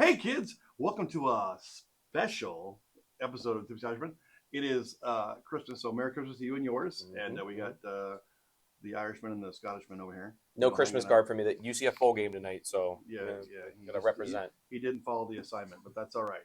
Hey kids, welcome to a special episode of Tipsy Irishman. It is Christmas, so Merry Christmas to you and yours. And we got the Irishman and the Scottishman over here. No Christmas card for me. That UCF bowl game tonight, so yeah. gotta represent. He didn't follow the assignment, but that's all right.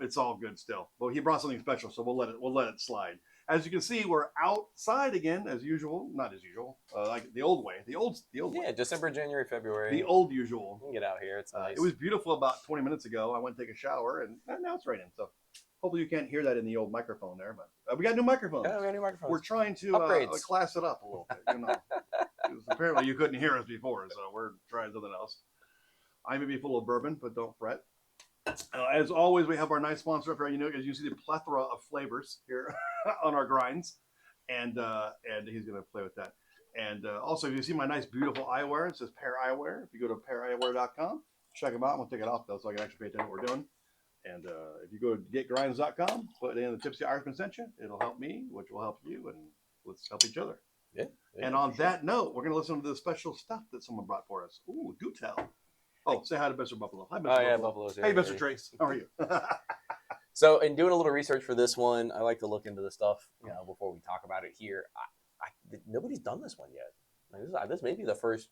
It's all good still. Well, he brought something special, so we'll let it slide. As you can see, we're outside again, as usual. Not as usual, like the old way. The old way. Yeah, December, January, February. The old usual. We can get out here. It's nice. It was beautiful about 20 minutes ago. I went to take a shower, and now it's raining. So hopefully you can't hear that in the old microphone there. But we got new microphones. Yeah, we got new microphones. We're trying to class it up a little bit. Apparently you couldn't hear us before, so we're trying something else. I may be full of bourbon, but don't fret. As always, we have our nice sponsor up here. As you see the plethora of flavors here on our grinds, and he's going to play with that. And also, if you see my nice, beautiful eyewear, it says Pair Eyewear. If you go to paireyewear.com, check them out. I'm going to take it off, though, so I can actually pay attention to what we're doing. And if you go to getgrinds.com, put in the Tipsy Irishman sent you. It'll help me, which will help you, and let's help each other. Yeah. And on that note, we're going to listen to the special stuff that someone brought for us. Ooh, do tell. Oh, say hi to Mr. Buffalo. Hi, Mr. Buffalo. Yeah, Buffalo's here. Hey, Mr. Trace. How are you? So, in doing a little research for this one, I like to look into the stuff, before we talk about it here. Nobody's done this one yet. This may be the first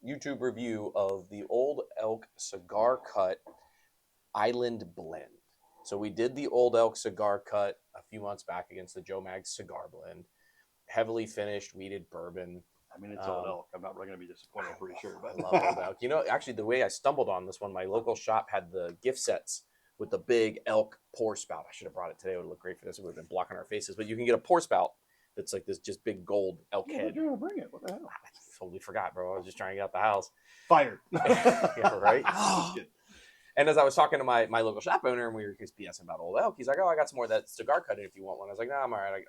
YouTube review of the Old Elk Cigar Cut Island Blend. So we did the Old Elk Cigar Cut a few months back against the Joe Mag's Cigar Blend. Heavily finished, weeded bourbon. I mean, it's Old Elk. I'm not really going to be disappointed, I'm pretty sure. But I love Old Elk. Actually, the way I stumbled on this one, my local shop had the gift sets with the big elk pour spout. I should have brought it today. It would look great for this. It would have been blocking our faces. But you can get a pour spout that's like this just big gold elk head. You're going to bring it. What the hell? I totally forgot, bro. I was just trying to get out the house. Fired. Yeah, right? And as I was talking to my local shop owner, and we were just BSing about Old Elk, he's like, "Oh, I got some more of that cigar cut in if you want one." I was like, "No, I'm all right.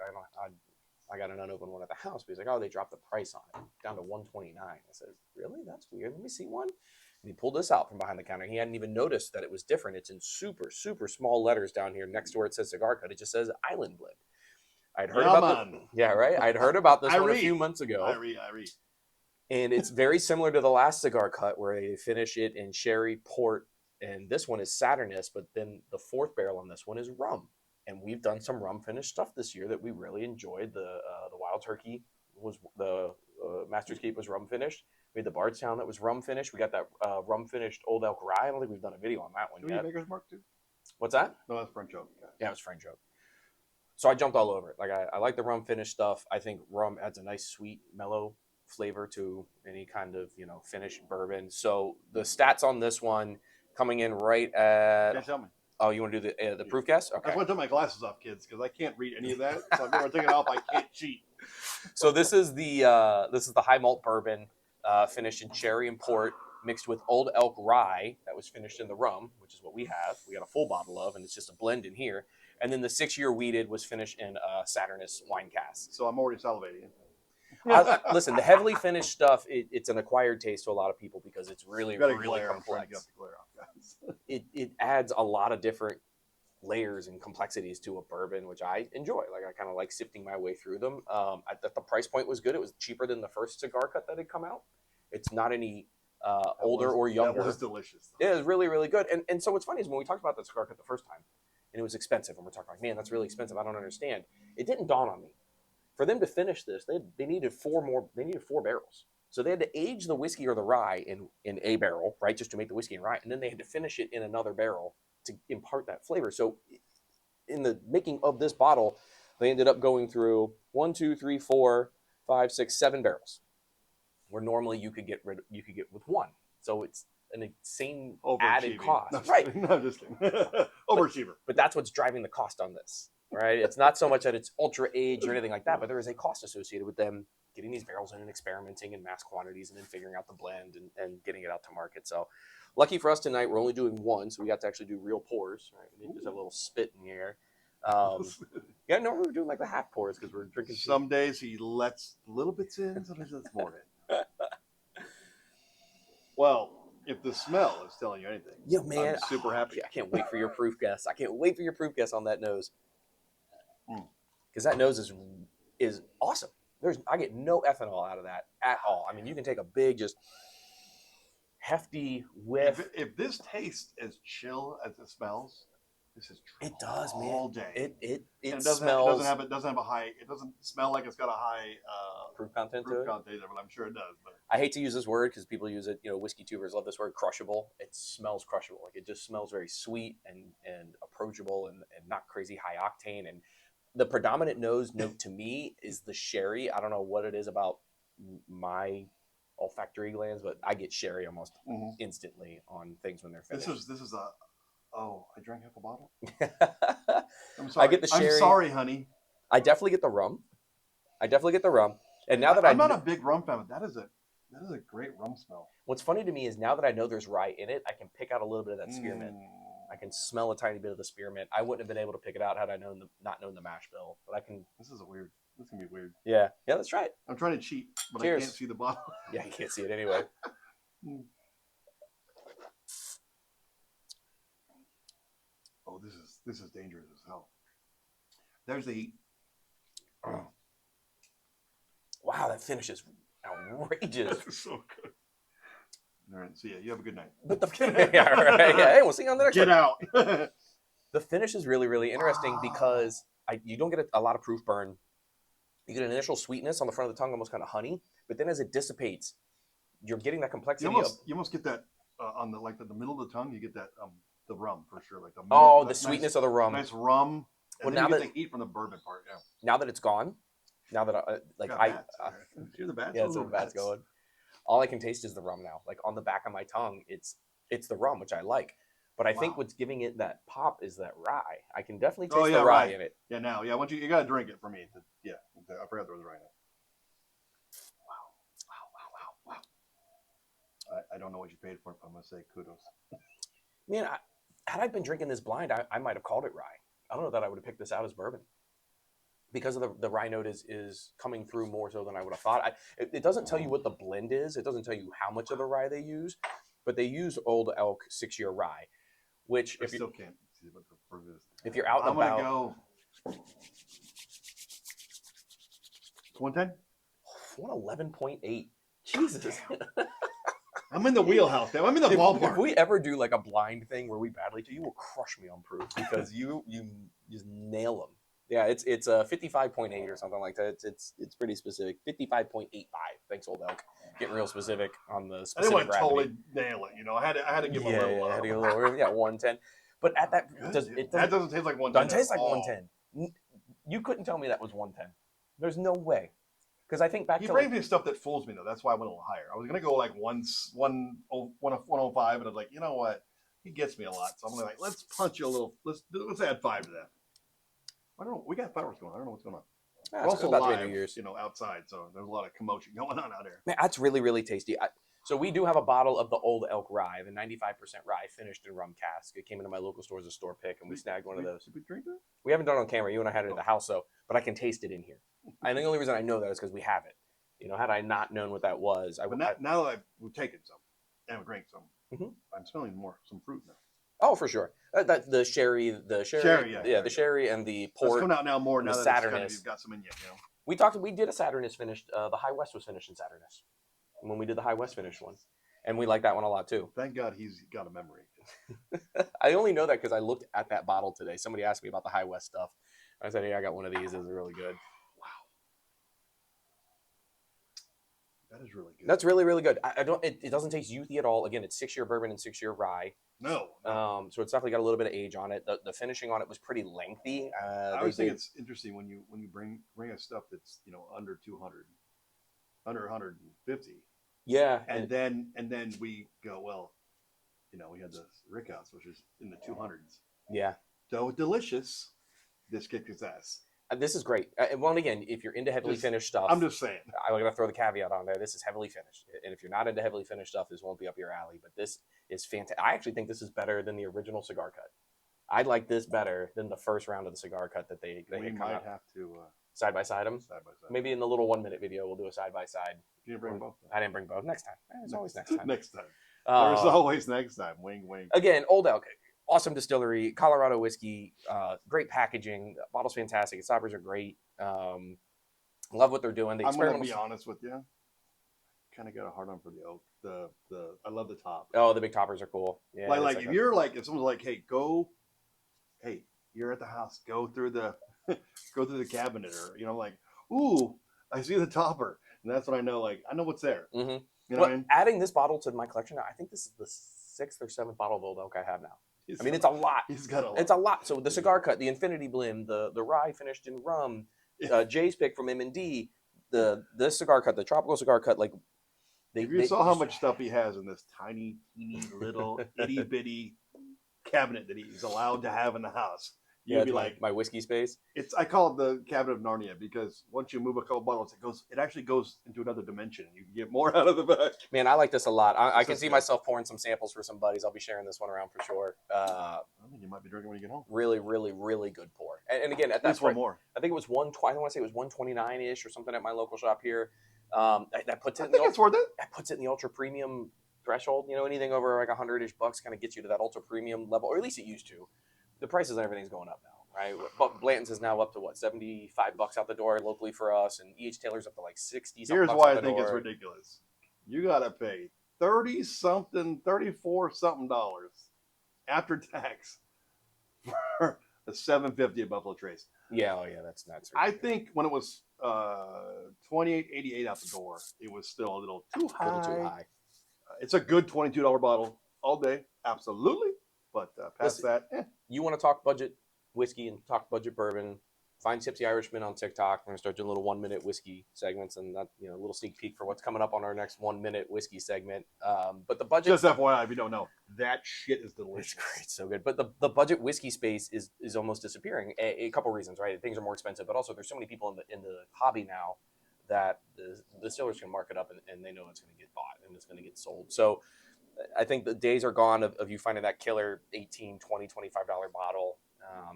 I got an unopened one at the house." But he's like, "Oh, they dropped the price on it down to $129." I said, "Really? That's weird. Let me see one." And he pulled this out from behind the counter. He hadn't even noticed that it was different. It's in super, super small letters down here next to where it says cigar cut. It just says Island Blend. I'd heard I'd heard about this one a few months ago. I read. And it's very similar to the last cigar cut where they finish it in sherry, port, and this one is Sauternes, but then the fourth barrel on this one is rum. And we've done some rum finished stuff this year that we really enjoyed. The Wild Turkey was the Master's Keep was rum finished. We had the Bardstown that was rum finished. We got that rum finished Old Elk Rye. I don't think we've done a video on that one yet. Maker's Mark too? What's that? No, that's French oak. Yeah, it was French oak. So I jumped all over it. Like I like the rum finished stuff. I think rum adds a nice sweet, mellow flavor to any kind of finished bourbon. So the stats on this one coming in right at. Can't tell me. Oh, you want to do the proof guess? Okay. I want to take my glasses off, kids, because I can't read any of that. So if I take it off, I can't cheat. So this is the high malt bourbon finished in cherry and port, mixed with Old Elk Rye that was finished in the rum, which is what we have. We got a full bottle of, and it's just a blend in here. And then the 6-year weeded was finished in Sauternes wine cask. So I'm already salivating. Listen, the heavily finished stuff, it's an acquired taste to a lot of people because it's really, really complex. It adds a lot of different layers and complexities to a bourbon, which I enjoy. Like I kind of like sifting my way through them. The price point was good. It was cheaper than the first cigar cut that had come out. It's not any older or younger. That was delicious. Yeah, it was really, really good. And so what's funny is when we talked about the cigar cut the first time, and it was expensive, and we're talking like, man, that's really expensive. I don't understand. It didn't dawn on me. For them to finish this, they needed 4 more. They needed 4 barrels. So they had to age the whiskey or the rye in a barrel, right, just to make the whiskey and rye, and then they had to finish it in another barrel to impart that flavor. So in the making of this bottle, they ended up going through 1, 2, 3, 4, 5, 6, 7 barrels, where normally you could get with 1. So it's an insane added cost. No, right. No, just kidding. Overachiever. But that's what's driving the cost on this, right? It's not so much that it's ultra aged or anything like that, but there is a cost associated with them getting these barrels in and experimenting in mass quantities and then figuring out the blend and getting it out to market. So lucky for us tonight, we're only doing 1, so we got to actually do real pours, right? We didn't just have a little spit in the air. Yeah, no, we're doing like the half pours because we're drinking. Some days he lets little bits in, sometimes he lets more in. Well, if the smell is telling you anything, yeah, man, I'm super happy. I can't wait for your proof guess. I can't wait for your proof guess on that nose, because that nose is awesome. I get no ethanol out of that at all. I mean, you can take a big just hefty whiff. If this tastes as chill as it smells, this is true. It does, man. All day. It And smells. it doesn't have a high. It doesn't smell like it's got a high proof content to proof it. content, but I'm sure it does. But I hate to use this word because people use it. You know, whiskey tubers love this word, crushable. It smells crushable. Like it just smells very sweet and approachable and not crazy high octane. And the predominant note to me is the sherry. I don't know what it is about my olfactory glands, but I get sherry almost instantly on things when they're finished. This is a. Oh, I drank half a bottle. I'm sorry. I get the sherry. I'm sorry, honey. I definitely get the rum. And now that I'm not a big rum fan, but that is a great rum smell. What's funny to me is now that I know there's rye in it, I can pick out a little bit of that spearmint. I can smell a tiny bit of the spearmint. I wouldn't have been able to pick it out had I not known the mash bill, but I can. This can be weird. Yeah, let's try it. I'm trying to cheat, but Cheers. I can't see the bottle. Yeah, you can't see it anyway. Oh, this is dangerous as hell. There's the. Oh. Wow, that finish is outrageous. That's so good. All right, so yeah, you have a good night. But yeah, right. Yeah, hey, we'll see you on the next one. Get out. The finish is really, really interesting because you don't get a lot of proof burn. You get an initial sweetness on the front of the tongue, almost kind of honey, but then as it dissipates, you're getting that complexity. You almost get that on the middle of the tongue. You get that the rum for sure, like the sweetness of the rum. Nice rum. And well, now you get the heat from the bourbon part. Yeah. Now that it's gone, now that hear the bats. Yeah, so the bats going. All I can taste is the rum now. Like on the back of my tongue, it's the rum, which I like. But I think what's giving it that pop is that rye. I can definitely taste the rye in it. Yeah, now, once you gotta drink it for me. I forgot there was rye now. Wow. I don't know what you paid for it, but I'm gonna say kudos. Man, had I been drinking this blind, I might have called it rye. I don't know that I would have picked this out as bourbon. Because of the rye note is coming through more so than I would have thought. It doesn't tell you what the blend is. It doesn't tell you how much of the rye they use, but they use Old Elk 6-year rye, which I still can't see what the fruit is. If you're out and about, I'm gonna go 110. 111.8. Jesus. I'm in the wheelhouse, man. I'm in the ballpark. If we ever do like a blind thing where we badly do, you will crush me on proof because you just nail them. Yeah, it's 55.8 or something like that. It's pretty specific. 55.85. Thanks, Old Elk. Getting real specific on the specific I didn't gravity. Totally nail it. You know, I had to give him a little. I had to give a little room. Yeah, 110. But at that, that doesn't taste like 110. Doesn't taste like 110. You couldn't tell me that was 110. There's no way. Because I think back to brings me stuff that fools me though. That's why I went a little higher. I was gonna go like 105, and I'm like, you know what? He gets me a lot, so I'm like, let's punch you a little. Let's add 5 to that. I don't know. We got fireworks going on. I don't know what's going on. We're also about live, New Year's. Outside, so there's a lot of commotion going on out there. Man, that's really, really tasty. So we do have a bottle of the Old Elk Rye, the 95% rye, finished in rum cask. It came into my local store as a store pick, and we snagged one of those. Did we drink that? We haven't done it on camera. You and I had it at the house, but I can taste it in here. And the only reason I know that is because we have it. Had I not known what that was, I would. Now that we've taken some and we've drank some, I'm smelling some fruit now. Oh, for sure. The sherry, the sherry and the port. It's coming out now more now that Sauternes. you've got some in you. We did a Sauternes finished. The High West was finished in Sauternes when we did the High West finished one, and we like that one a lot too. Thank God he's got a memory. I only know that because I looked at that bottle today. Somebody asked me about the High West stuff. I said, "Yeah, I got one of these. It's really good." That is really good. That's really, really good. It doesn't taste youthy at all. Again, it's 6-year bourbon and 6-year rye. No. So it's definitely got a little bit of age on it. The finishing on it was pretty lengthy. I always think it's interesting when you bring us stuff that's under 200, under 150. Yeah. And then we go, well, we had the Rickhouse, which is in the 200s. Yeah. So delicious. This kicked its ass. This is great. Well, and again, if you're into heavily finished stuff, I'm just saying. I'm going to throw the caveat on there. This is heavily finished. And if you're not into heavily finished stuff, this won't be up your alley. But this is fantastic. I actually think this is better than the original cigar cut. I like this better than the first round of the cigar cut that they we had might come out. Have to side by side them. Side by side. Maybe in the little 1-minute video, we'll do a side by side. You didn't bring both. I didn't bring both. Next time. There's always next time. Next time. There's always next time. Wing, wing. Again, Old Elk. Awesome distillery, Colorado whiskey, great packaging. The bottle's fantastic. The stoppers are great. Love what they're doing. I'm going to be honest with you. kind of got a hard on for the oak. I love the top. Oh, the big toppers are cool. Yeah, Like if you're like, if someone's like, hey, you're at the house, go through the go through the cabinet, or like, ooh, I see the topper, and that's when I know, like, I know what's there. Mm-hmm. You know what I mean? Adding this bottle to my collection, I think this is the 6th or 7th bottle of old oak I have now. It's a lot. He's got a lot. It's a lot. So the cigar cut, the Infinity Blend, the rye finished in rum, Jay's pick from M&D, this cigar cut, the tropical cigar cut, like if you saw how much stuff he has in this tiny, teeny, little, itty bitty cabinet that he's allowed to have in the house, you'd be like, my whiskey space. I call it the cabinet of Narnia, because once you move a couple bottles, it actually goes into another dimension. You can get more out of the back. Man, I like this a lot. I can see myself pouring some samples for some buddies. I'll be sharing this one around for sure. I think you might be drinking when you get home. Really, really, really good pour. And again, at that point, one more. I think it was I want to say it was 129-ish or something at my local shop here. That puts it. It's worth it. That puts it in the ultra premium threshold. Anything over like $100-ish kind of gets you to that ultra premium level, or at least it used to. The prices and everything's going up now, right? But Blanton's is now up to what, $75 out the door locally for us, and E.H. Taylor's up to like 60. Here's why I think it's ridiculous. You gotta pay $34 something after tax for a $7.50 at Buffalo Trace. Yeah, that's nuts. I think when it was $28.88 out the door, it was still a little too high. It's a good $22 bottle all day, absolutely. But past that, You want to talk budget whiskey and talk budget bourbon? Find Tipsy Irishman on TikTok. We're gonna start doing little 1-minute whiskey segments, and that a little sneak peek for what's coming up on our next 1-minute whiskey segment. But the budget, just FYI, if you don't know, that shit is delicious. It's great, so good. But the budget whiskey space is almost disappearing. A couple reasons, right? Things are more expensive, but also there's so many people in the hobby now that the distillers can mark it up, and they know it's going to get bought and it's going to get sold. So I think the days are gone of you finding that killer $18, $20, $25 bottle.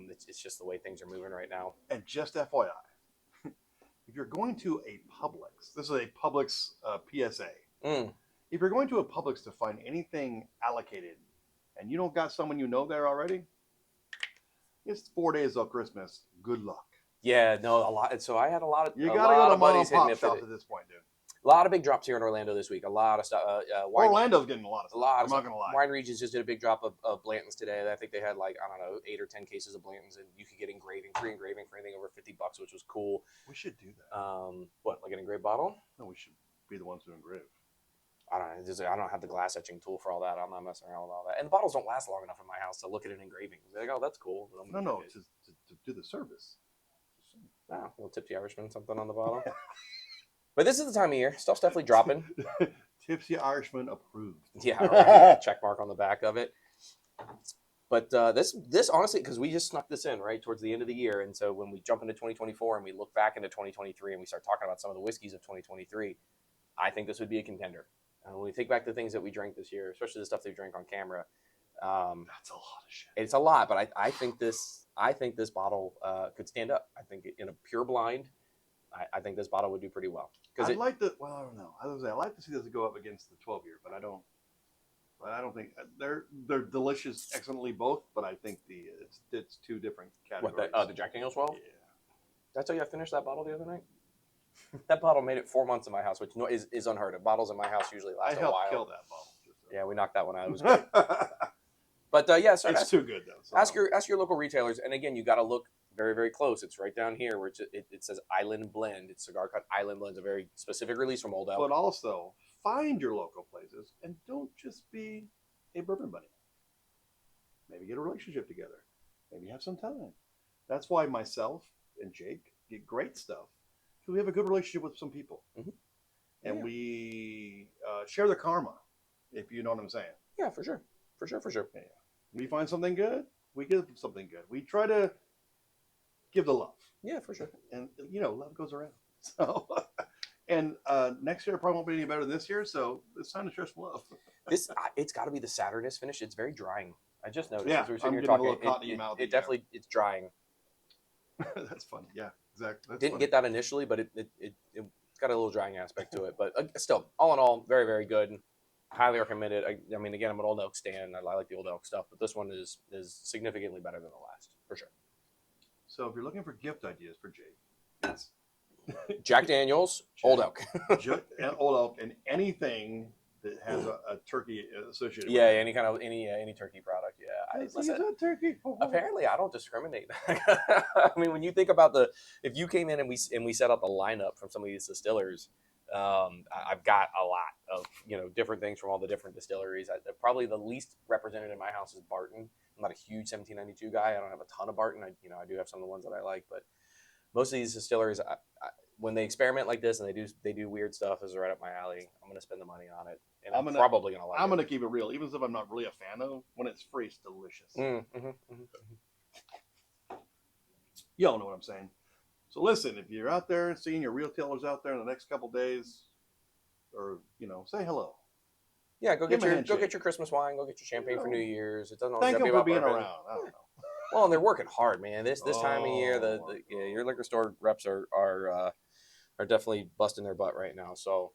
It's just the way things are moving right now. And just FYI, if you're going to a Publix, this is a Publix PSA. If you're going to a Publix to find anything allocated, and you don't got someone you know there already, it's 4 days till Christmas. Good luck. Yeah, no, a lot. So I had a lot of you gotta go to mom and pop shops at this point, dude. A lot of big drops here in Orlando this week. A lot of stuff. Orlando's getting a lot of stuff. I'm not gonna lie. Wine Regions just did a big drop of Blanton's today. I think they had 8 or 10 cases of Blanton's, and you could get free engraving for anything over $50, which was cool. We should do that. What, like an engraved bottle? No, we should be the ones who engrave. I don't have the glass etching tool for all that. I'm not messing around with all that. And the bottles don't last long enough in my house to look at an engraving and be like, oh, that's cool. No, to do the service. Oh, a little Tipsy Irishman, something on the bottle. But this is the time of year. Stuff's definitely dropping. Tipsy Irishman approved. Yeah, right. Check mark on the back of it. But this honestly, because we just snuck this in right towards the end of the year, and so when we jump into 2024 and we look back into 2023 and we start talking about some of the whiskeys of 2023, I think this would be a contender. When we think back to things that we drank this year, especially the stuff they drank on camera, that's a lot of shit. It's a lot, but I think this bottle could stand up. I think in a pure blind, I think this bottle would do pretty well. I'd like to. Well, I don't know. I'd like to see this go up against the 12-year, but I don't think they're delicious, excellently both. But I think it's two different categories. What the Jack Daniel's 12? Yeah. Did I tell you I finished that bottle the other night? That bottle made it 4 months in my house, which is unheard of. Bottles in my house usually last a while. I helped kill that bottle. Yeah, we knocked that one out. It was good. But yeah, so it's too good though. So. Ask your local retailers, and again, you got to look very, very close. It's right down here where it says Island Blend. It's Cigar Cut Island Blend. It's a very specific release from Old Elk. But also find your local places and don't just be a bourbon buddy. Maybe get a relationship together. Maybe have some time. That's why myself and Jake get great stuff, because we have a good relationship with some people, and we share the karma. If you know what I'm saying. Yeah, for sure. Yeah. We find something good, we give something good. We try to give the love. Yeah, for sure. And love goes around. So, and next year probably won't be any better than this year. So it's time to share some love. It's got to be the Sauternes finish. It's very drying. I just noticed as we were sitting here talking. It definitely it's drying. That's funny. Yeah, exactly. Didn't get that initially, but it's got a little drying aspect to it. But still, all in all, very, very good. Highly recommend it. I mean, again, I'm an Old Elk stan. I like the Old Elk stuff, but this one is significantly better than the last, for sure. So if you're looking for gift ideas for Jake, it's Jack Daniels, Old Oak. And Old Oak, and anything that has a turkey associated Yeah, with it. any kind of any turkey product. Yeah, He's a turkey. apparently I don't discriminate. I mean, when you think about if you came in and we set up a lineup from some of these distillers, I've got a lot of different things from all the different distilleries. Probably the least represented in my house is Barton. I'm not a huge 1792 guy. I don't have a ton of Barton. I do have some of the ones that I like, but most of these distilleries, when they experiment like this and they do weird stuff, is right up my alley. I'm gonna spend the money on it, and I'm probably gonna like it. I'm gonna keep it real, even if I'm not really a fan of. When it's free, it's delicious. You all know what I'm saying. So listen, if you're out there seeing your retailers out there in the next couple days, or say hello. Yeah, go get your Christmas wine, go get your champagne for New Year's. It doesn't always thank have to them be for about being bourbon. around. I don't know. Well, and they're working hard, man. This time of year, your liquor store reps are definitely busting their butt right now. So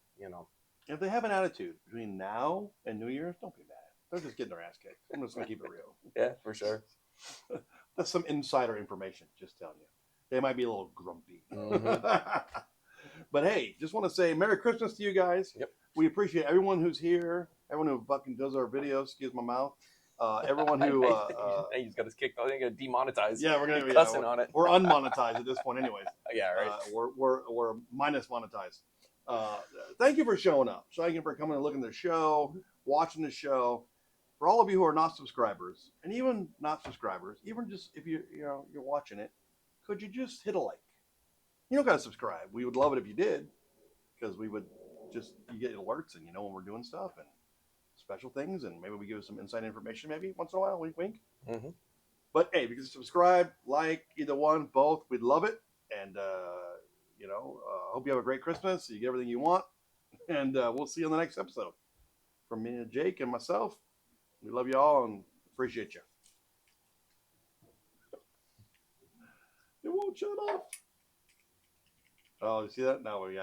if they have an attitude between now and New Year's, don't be mad. They're just getting their ass kicked. I'm just gonna keep it real. Yeah, for sure. That's some insider information. Just telling you, they might be a little grumpy. But hey, just want to say Merry Christmas to you guys. Yep. We appreciate everyone who's here, everyone who fucking does our videos. Excuse my mouth. Everyone who he's got us kicked. I think gonna demonetize. Yeah, we're gonna be cussing on it. We're unmonetized at this point, anyways. Yeah, right. We're minus monetized. Thank you for showing up. Thank you for coming and looking at the show, watching the show. For all of you who are not subscribers, and even not subscribers, even just if you're watching it, could you just hit a like? You don't gotta subscribe. We would love it if you did, because we would you get alerts and when we're doing stuff and special things, and maybe we give you some inside information maybe once in a while, wink wink. But hey, if you can subscribe, like, either one, both, we'd love it. And hope you have a great Christmas, you get everything you want, and we'll see you on the next episode. From me and Jake and myself, we love you all and appreciate you. It won't shut off. Oh, you see that? Now we